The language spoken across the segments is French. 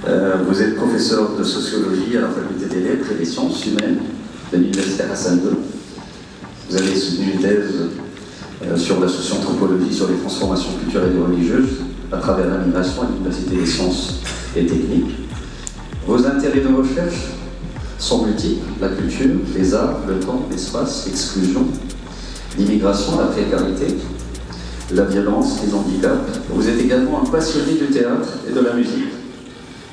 Vous êtes professeur de sociologie à la faculté des lettres et des sciences humaines de l'université Hassan II. Vous avez soutenu une thèse sur la socio-anthropologie sur les transformations culturelles et religieuses à travers la migration à l'université des sciences et techniques. Vos intérêts de recherche sont multiples: la culture, les arts, le temps, l'espace, l'exclusion, l'immigration, la précarité, la violence, les handicaps. Vous êtes également un passionné du théâtre et de la musique.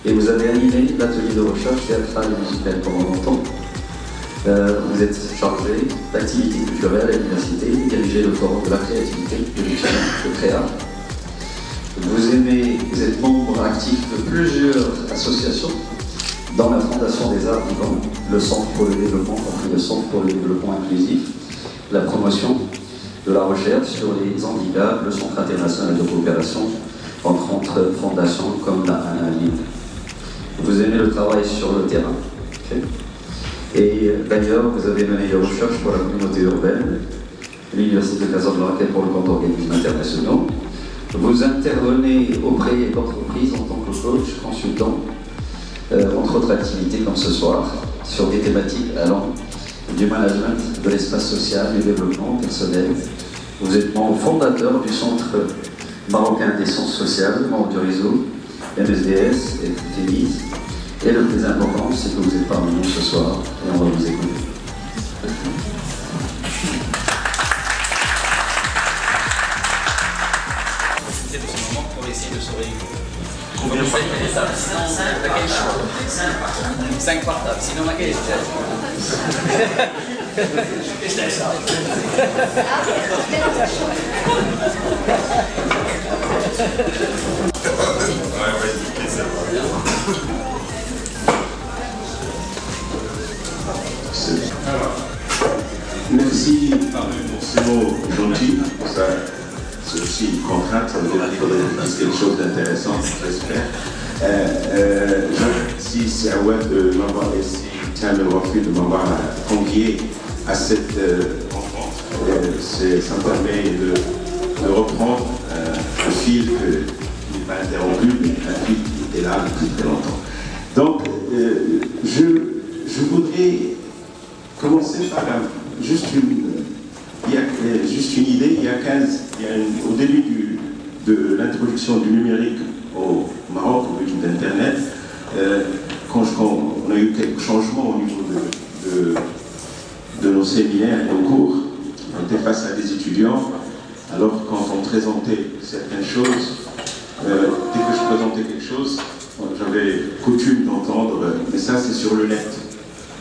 Et vous avez animé l'atelier de recherche théâtrale et musicale pendant longtemps. Vous êtes chargé d'activités culturelles à l'université, dirigez le forum de la créativité de l'UQAM, le CREA. Vous êtes membre actif de plusieurs associations, dans la Fondation des Arts Vivants, le Centre pour le Développement, compris le Centre pour le Développement Inclusif, la promotion de la recherche sur les handicaps, le Centre international de coopération entre fondations comme la ANALID. Vous aimez le travail sur le terrain. Okay. Et d'ailleurs, vous avez mené des recherches pour la communauté urbaine, l'Université de Casablanca pour le compte d'organismes internationaux. Vous intervenez auprès d'entreprises en tant que coach, consultant, entre autres activités comme ce soir, sur des thématiques allant du management, de l'espace social, du développement personnel. Vous êtes membre fondateur du Centre marocain des sciences sociales, membre du réseau MSDS et FTEMIS. Et le plus important, c'est que vous êtes parmi nous ce soir et on va vous écouter. Profiter de ce moment pour essayer de se réunir. Combien de portables? Sinon, 5 portables, sinon ma quelle Merci pour ces mots gentils. C'est aussi une contrainte, ça veut dire qu'il faudrait dire quelque chose d'intéressant, j'espère. Si c'est à Ouad de m'avoir laissé, tiens le refus de m'avoir convié à cette rencontre, ça me permet de reprendre un fil qui n'est pas interrompu, mais un fil qui était là depuis très longtemps. Donc, je voudrais commencer par juste une idée. Au début de l'introduction du numérique au Maroc, au début d'Internet, quand on a eu quelques changements au niveau de nos séminaires et nos cours, on était face à des étudiants. Alors quand on présentait certaines choses, dès que je présentais quelque chose, j'avais coutume d'entendre « mais ça c'est sur le net ».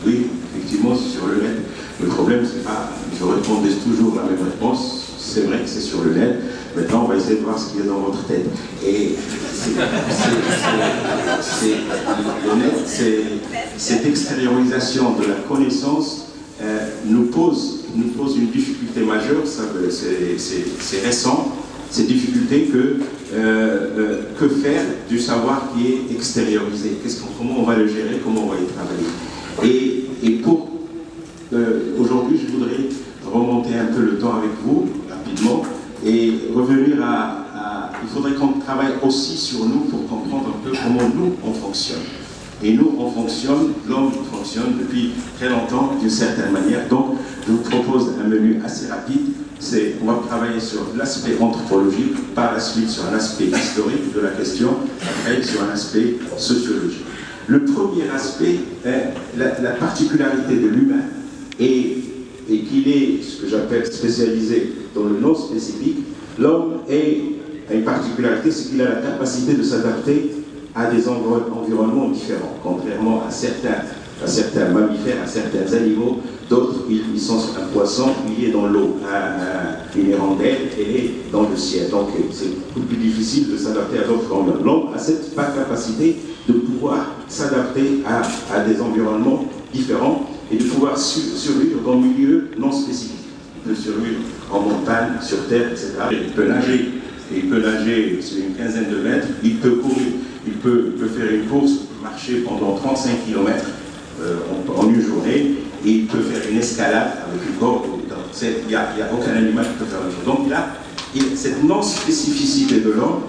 Oui, effectivement c'est sur le net. Le problème c'est pas, je répondais toujours la même réponse, c'est vrai que c'est sur le net. Maintenant on va essayer de voir ce qu'il y a dans votre tête. Et le net, cette extériorisation de la connaissance nous pose une difficulté majeure. C'est récent, cette difficulté que faire du savoir qui est extériorisé. Comment on va le gérer, comment on va y travailler. Et pour aujourd'hui, je voudrais remonter un peu le temps avec vous, rapidement, et revenir il faudrait qu'on travaille aussi sur nous pour comprendre un peu comment nous, on fonctionne. Et nous, on fonctionne, l'homme fonctionne depuis très longtemps d'une certaine manière. Donc, je vous propose un menu assez rapide. On va travailler sur l'aspect anthropologique, par la suite sur un aspect historique de la question, après sur un aspect sociologique. Le premier aspect est la particularité de l'humain et qu'il est ce que j'appelle spécialisé dans le non spécifique. L'homme a une particularité, c'est qu'il a la capacité de s'adapter à des environnements différents, contrairement à certains mammifères, à certains animaux. D'autres, ils sont un poisson, il est dans l'eau, une hirondelle, elle est dans le ciel. Donc c'est beaucoup plus difficile de s'adapter à d'autres environnements. L'homme a cette capacité de pouvoir s'adapter à des environnements différents et de pouvoir survivre dans un milieu non spécifique. Il peut survivre en montagne, sur terre, etc. Il peut nager sur une quinzaine de mètres, il peut courir, il peut faire une course, marcher pendant 35 km en une journée, et il peut faire une escalade avec une corde. Il n'y a aucun animal qui peut faire la chose. Donc là, cette non-spécificité de l'homme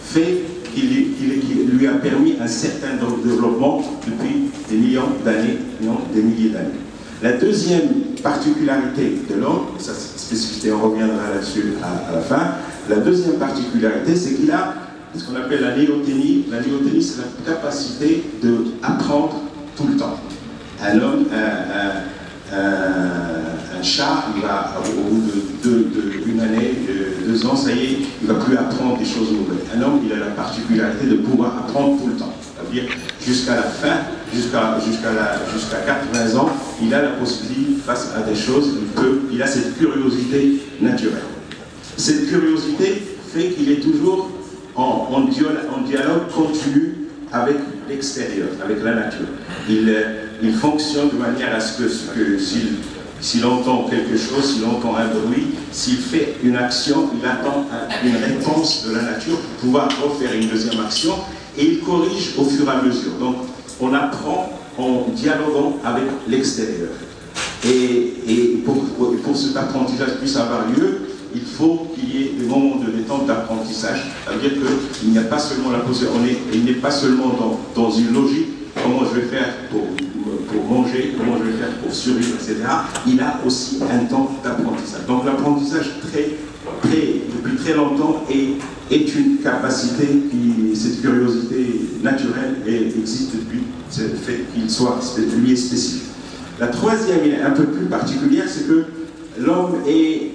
fait qui lui a permis un certain développement depuis des millions d'années, non des milliers d'années. La deuxième particularité de l'homme, sa spécificité, on reviendra là-dessus à la fin, la deuxième particularité, c'est qu'il a ce qu'on appelle la néothénie. La néothénie, c'est la capacité d'apprendre tout le temps. Un homme, un chat, il va, au bout d'une année, 2 ans, ça y est, il ne va plus apprendre des choses nouvelles. Un homme, il a la particularité de pouvoir apprendre tout le temps. C'est-à-dire, jusqu'à la fin, jusqu'à 80 ans, il a la possibilité, face à des choses, il a cette curiosité naturelle. Cette curiosité fait qu'il est toujours en dialogue continu avec l'extérieur, avec la nature. Il fonctionne de manière à ce que s'il entend quelque chose, s'il entend un bruit, s'il fait une action, il attend une réponse de la nature pour pouvoir refaire une deuxième action et il corrige au fur et à mesure. Donc on apprend en dialoguant avec l'extérieur. Et pour cet apprentissage puisse avoir lieu, il faut qu'il y ait des moments de détente d'apprentissage. Ça veut dire qu'il n'y a pas seulement la possibilité, il n'est pas seulement dans une logique, comment je vais faire pour manger, comment je vais faire pour survivre, etc. Il a aussi un temps d'apprentissage. Donc l'apprentissage, depuis très longtemps, est une capacité, cette curiosité naturelle existe depuis le fait qu'il soit lui spécifique. La troisième, un peu plus particulière, c'est que l'homme est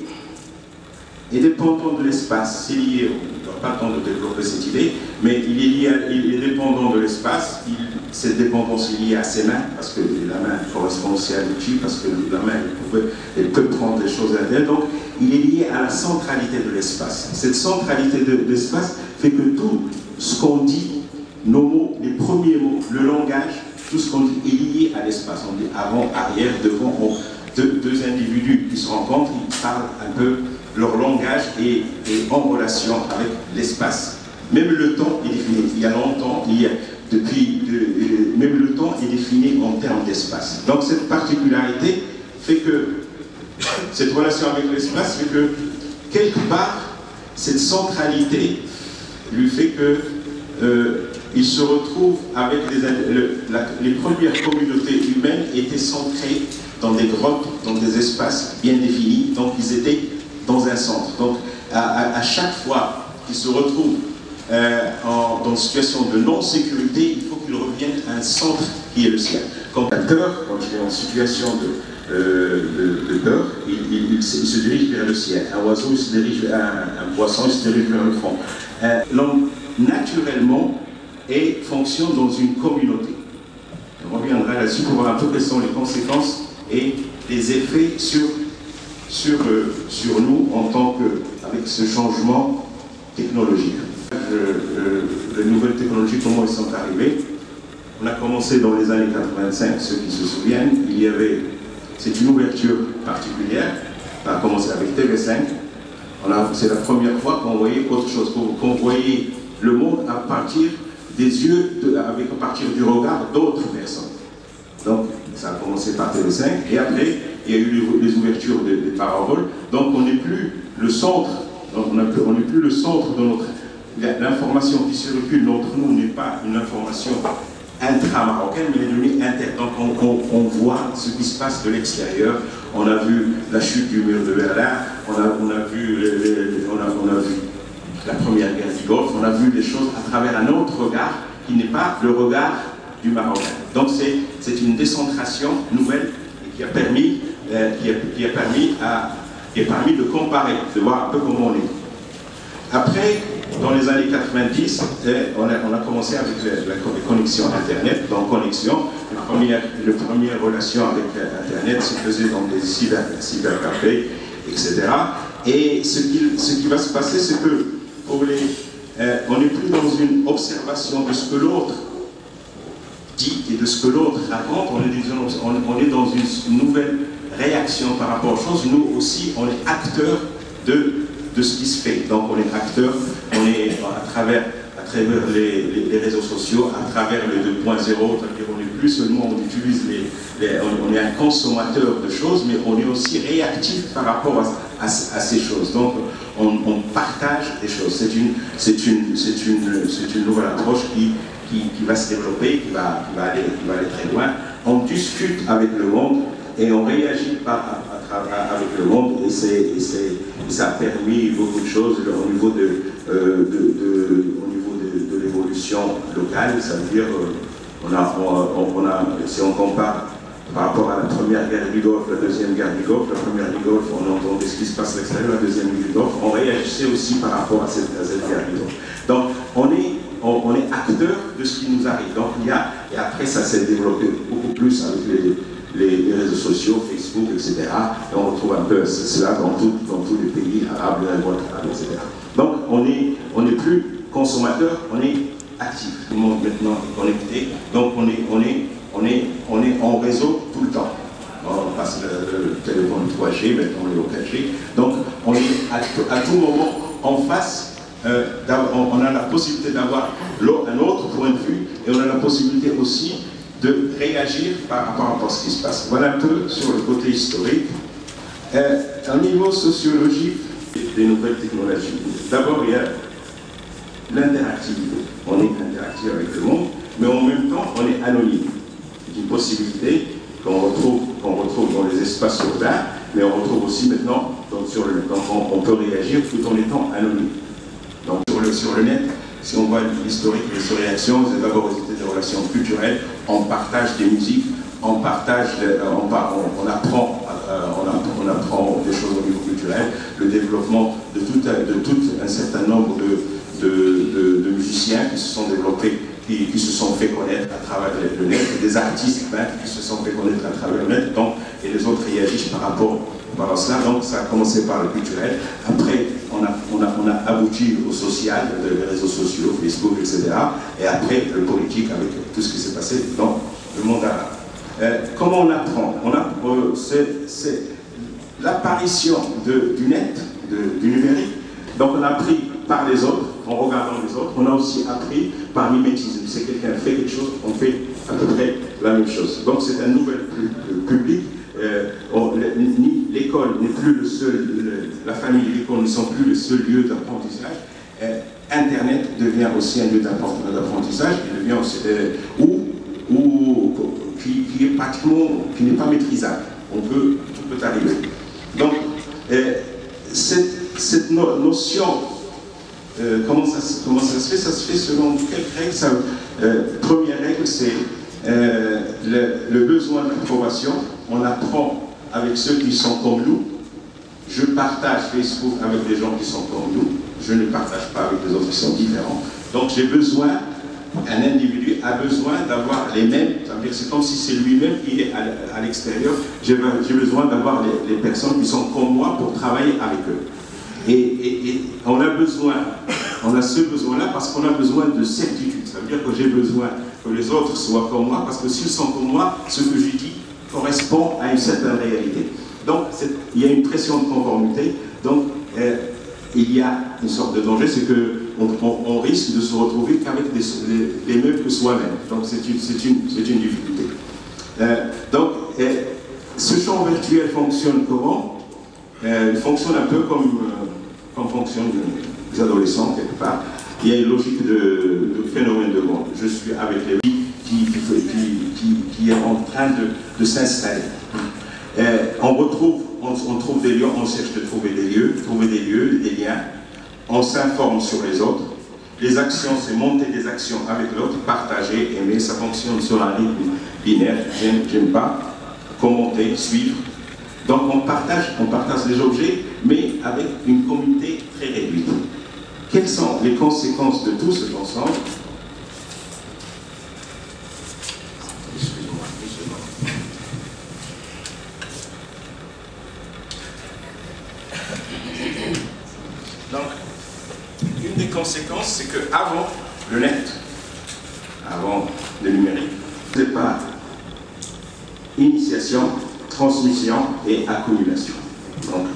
dépendant de l'espace. C'est lié, on n'a pas le temps de développer cette idée, mais il est dépendant de l'espace. Cette dépendance est liée à ses mains, parce que la main correspond aussi à l'outil, parce que la main, elle peut prendre des choses à elle. Donc, il est lié à la centralité de l'espace. Cette centralité de l'espace fait que tout ce qu'on dit, nos mots, les premiers mots, le langage, tout ce qu'on dit est lié à l'espace. On dit avant, arrière, devant, deux individus qui se rencontrent, ils parlent un peu. Leur langage est en relation avec l'espace. Même le temps est défini. Il y a longtemps, même le temps est défini en termes d'espace. Donc cette particularité fait que, cette relation avec l'espace fait que, quelque part, cette centralité lui fait que il se retrouve avec les premières communautés humaines étaient centrées dans des grottes, dans des espaces bien définis. Donc ils étaient dans un centre. Donc, à chaque fois qu'il se retrouve dans une situation de non-sécurité, il faut qu'il revienne à un centre qui est le sien. Quand il a peur, quand il est en situation de peur, il se dirige vers le ciel. Un oiseau, il se dirige vers un poisson, il se dirige vers le fond. L'homme, naturellement, fonctionne dans une communauté. On reviendra là-dessus pour voir un peu quelles sont les conséquences et les effets sur nous en tant que, avec ce changement technologique. Les nouvelles technologies, comment elles sont arrivées? On a commencé dans les années 85, ceux qui se souviennent, c'est une ouverture particulière. On a commencé avec TV5. C'est la première fois qu'on voyait autre chose, qu'on voyait le monde à partir des yeux, à partir du regard d'autres personnes. Donc, ça a commencé par TV5, et après, il y a eu les ouvertures des paroles. Donc, on n'est plus le centre, on n'est plus le centre de notre... L'information qui circule entre nous n'est pas une information intra-marocaine, mais elle est devenue inter. Donc, on voit ce qui se passe de l'extérieur. On a vu la chute du mur de Berlin, on a vu la première guerre du Golfe, on a vu des choses à travers un autre regard qui n'est pas le regard du Marocain. Donc c'est une décentration nouvelle qui a permis de comparer, de voir un peu comment on est. Après, dans les années 90, on a commencé avec la connexion Internet. Donc connexion, les premières relations avec Internet se faisaient dans des cybercafés, etc. Et ce qui va se passer, c'est que on n'est plus dans une observation de ce que l'autre dit et de ce que l'autre raconte, on est dans une nouvelle réaction par rapport aux choses. Nous aussi, on est acteurs de ce qui se fait. Donc on est acteurs, on est à travers les réseaux sociaux, à travers le 2.0, c'est-à-dire on n'est plus seulement, on est un consommateur de choses, mais on est aussi réactif par rapport à ces choses. Donc on partage des choses. C'est une nouvelle approche qui va se développer, qui va aller très loin. On discute avec le monde et on réagit avec le monde, et ça a permis beaucoup de choses au niveau de l'évolution locale. Ça veut dire, si on compare par rapport à la première guerre du Golfe, la deuxième guerre du Golfe, la première du Golfe, on entendait ce qui se passe à l'extérieur, la deuxième du Golfe, on réagissait aussi par rapport à cette guerre du Golfe. Donc on est acteur de ce qui nous arrive. Donc et après ça s'est développé beaucoup plus avec les réseaux sociaux, Facebook, etc. Et on retrouve un peu cela dans tous les pays arabes, etc. Donc on n'est plus consommateur, on est actif. Tout le monde maintenant est connecté, donc on est en réseau tout le temps. On passe le téléphone 3G, maintenant on est au 4G. Donc on est à tout moment en face. On a la possibilité d'avoir un autre point de vue, et on a la possibilité aussi de réagir par rapport à ce qui se passe. Voilà un peu sur le côté historique. Au niveau sociologique des nouvelles technologies, d'abord il y a l'interactivité. On est interactif avec le monde, mais en même temps on est anonyme. C'est une possibilité qu'on retrouve dans les espaces urbains, mais on retrouve aussi maintenant sur le net. Donc on peut réagir tout en étant anonyme. Donc sur le net, si on voit l'historique des réactions, c'est d'abord des relations culturelles, on partage des musiques, on apprend des choses au niveau culturel, le développement de tout un certain nombre de musiciens qui se sont développés, qui se sont fait connaître à travers le net, des artistes qui se sont fait connaître à travers le net, donc, et les autres réagissent par rapport à cela. Donc ça a commencé par le culturel, après on a abouti au social, les réseaux sociaux, Facebook, etc. Et après le politique avec tout ce qui s'est passé dans le monde arabe. Comment on apprend? C'est l'apparition du net, du numérique. Donc on a appris par les autres, en regardant les autres. On a aussi appris par mimétisme. Si quelqu'un fait quelque chose, on fait à peu près la même chose. Donc c'est un nouvel public. L'école n'est plus le seul, la famille et l'école ne sont plus le seul lieu d'apprentissage. Internet devient aussi un lieu d'apprentissage, il devient aussi qui n'est pas maîtrisable. Tout peut arriver. Donc cette notion, comment ça se fait? Ça se fait selon quelles règles? Première règle, c'est le besoin d'approbation. On apprend avec ceux qui sont comme nous. Je partage Facebook avec des gens qui sont comme nous. Je ne partage pas avec les autres qui sont différents. Donc j'ai besoin, un individu a besoin d'avoir les mêmes, c'est-à-dire c'est comme si c'est lui-même qui est à l'extérieur. J'ai besoin d'avoir les personnes qui sont comme moi pour travailler avec eux. Et on a ce besoin-là parce qu'on a besoin de certitude. Ça veut dire que j'ai besoin que les autres soient comme moi, parce que s'ils sont comme moi, ce que je dis correspond à une certaine réalité. Donc il y a une pression de conformité, donc il y a une sorte de danger, c'est qu'on risque de se retrouver qu'avec les mêmes que soi-même. Donc c'est une difficulté. Donc ce champ virtuel fonctionne comment? Il fonctionne un peu comme fonctionnent les adolescents quelque part. Il y a une logique de phénomène de monde. Je suis avec les qui est en train de s'installer. On trouve des lieux, on cherche de trouver des lieux, des liens. On s'informe sur les autres. Les actions, c'est monter des actions avec l'autre, partager, aimer. Ça fonctionne sur un rythme binaire. J'aime pas, commenter, suivre. Donc on partage les objets, mais avec une communauté très réduite. Quelles sont les conséquences de tout cet ensemble? Donc, une des conséquences, c'est qu'avant le net, avant le numérique, c'est pas initiation, transmission et accumulation. Donc,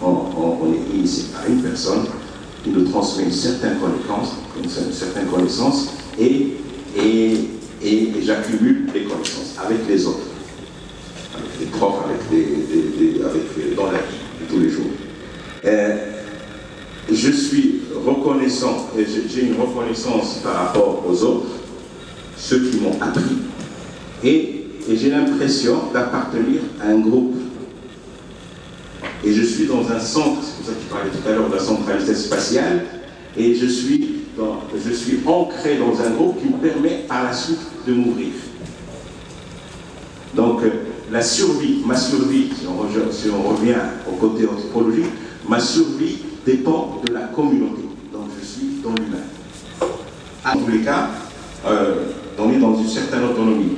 on est initié par une personne qui nous transmet une certaine connaissance et j'accumule les connaissances avec les autres, avec les profs, dans la vie de tous les jours. Je suis reconnaissant, et j'ai une reconnaissance par rapport aux autres, ceux qui m'ont appris, et j'ai l'impression d'appartenir à un groupe. Et je suis dans un centre, c'est pour ça que je parlais tout à l'heure de la centralité spatiale, et je suis ancré dans un groupe qui me permet par la suite de m'ouvrir. Donc la survie, ma survie, si on revient au côté anthropologique, ma survie dépend de la communauté. Donc je suis dans l'humain. En tous les cas, on est dans une certaine autonomie.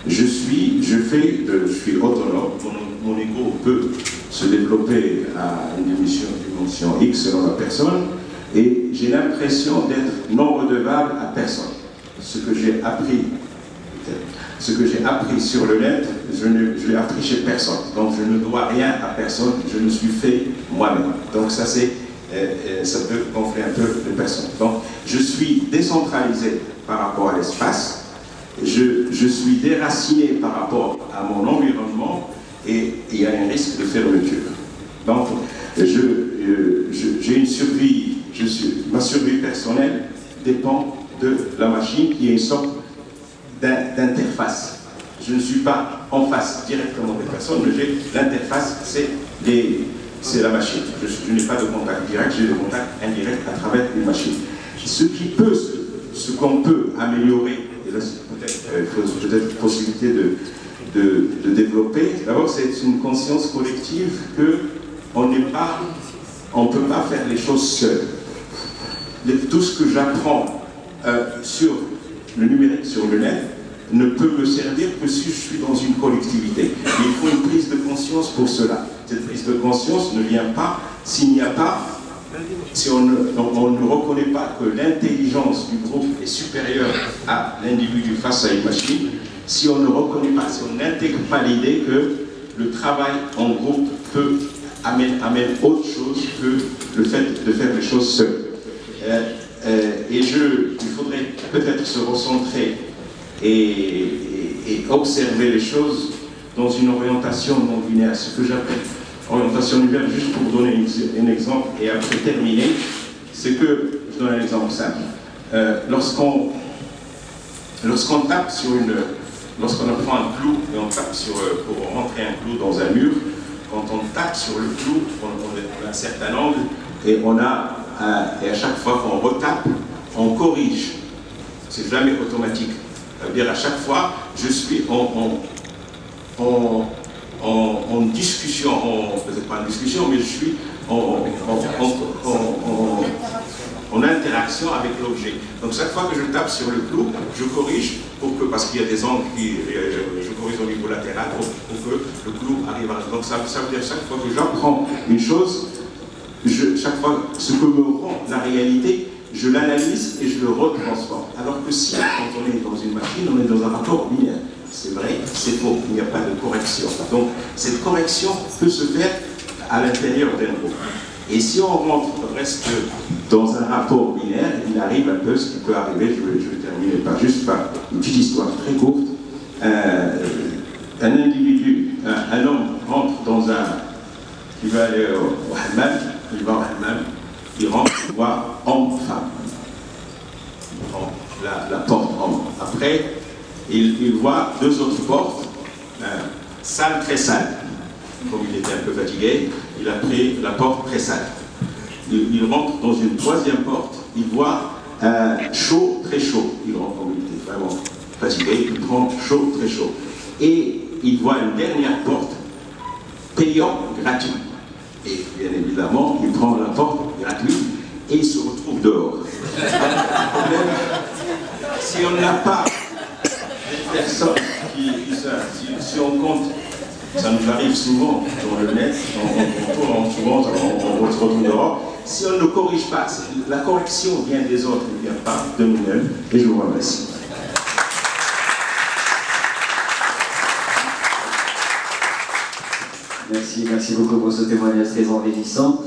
Je suis autonome, mon ego peut se développer à une dimension X selon la personne, et j'ai l'impression d'être non redevable à personne. Ce que j'ai appris sur le net, je l'ai appris chez personne. Donc je ne dois rien à personne, je me suis fait moi-même. Donc ça peut gonfler un peu les personnes. Donc je suis décentralisé par rapport à l'espace, je suis déraciné par rapport à mon environnement, et il y a un risque de fermeture. Donc j'ai une survie, ma survie personnelle dépend de la machine, qui est une sorte d'interface. Je ne suis pas en face directement des personnes, mais j'ai l'interface, c'est la machine. Je n'ai pas de contact direct, j'ai des contacts indirects à travers une machine. Ce qu'on peut améliorer, et là c'est peut-être possibilité de développer, d'abord c'est une conscience collective qu'on ne peut pas faire les choses seul. Tout ce que j'apprends sur le numérique, sur le net, ne peut me servir que si je suis dans une collectivité. Il faut une prise de conscience pour cela. Cette prise de conscience ne vient pas si on ne reconnaît pas que l'intelligence du groupe est supérieure à l'individu face à une machine, si on ne reconnaît pas, si on n'intègre pas l'idée que le travail en groupe amène autre chose que le fait de faire les choses seul. Il faudrait peut-être se recentrer et observer les choses dans une orientation non linéaire, ce que j'appelle orientation linéaire. Juste pour vous donner un exemple et après terminer, c'est que, je donne un exemple simple, lorsqu'on tape sur lorsqu'on prend un clou et on tape pour rentrer un clou dans un mur, quand on tape sur le clou, on a un certain angle, et et à chaque fois qu'on retape, on corrige. C'est jamais automatique. C'est-à-dire à chaque fois, je suis en discussion, peut-être pas en discussion, mais je suis en interaction avec l'objet. Donc chaque fois que je tape sur le clou, je corrige parce qu'il y a des angles je corrige au niveau latéral pour que le clou arrive à... Donc ça veut dire chaque fois que j'apprends une chose, chaque fois ce que me rend la réalité, je l'analyse et je le retransforme. Alors que si, quand on est dans une machine, on est dans un rapport binaire. C'est vrai, c'est faux, il n'y a pas de correction. Donc cette correction peut se faire à l'intérieur d'un groupe. Et si on reste dans un rapport binaire, il arrive un peu ce qui peut arriver, je vais terminer par une petite histoire très courte. Un individu, un homme rentre dans il va aller au hammam, il va au hammam, il rentre, il voit homme-femme. Il prend la porte homme. Après, il voit deux autres portes, sale, très sale. Comme il était un peu fatigué, il a pris la porte très sale. Il rentre dans une troisième porte, il voit chaud, très chaud. Il rentre, comme il était vraiment fatigué, il prend chaud, très chaud. Et il voit une dernière porte, payant, gratuit. Et bien évidemment, il prend la porte gratuite et il se retrouve dehors. Le problème, si on n'a pas des personnes si on compte, ça nous arrive souvent dans le net, on se retrouve dehors. Si on ne corrige pas, la correction vient des autres, ne vient pas de nous-mêmes. Et je vous remercie. Merci beaucoup pour ce témoignage très enrichissant.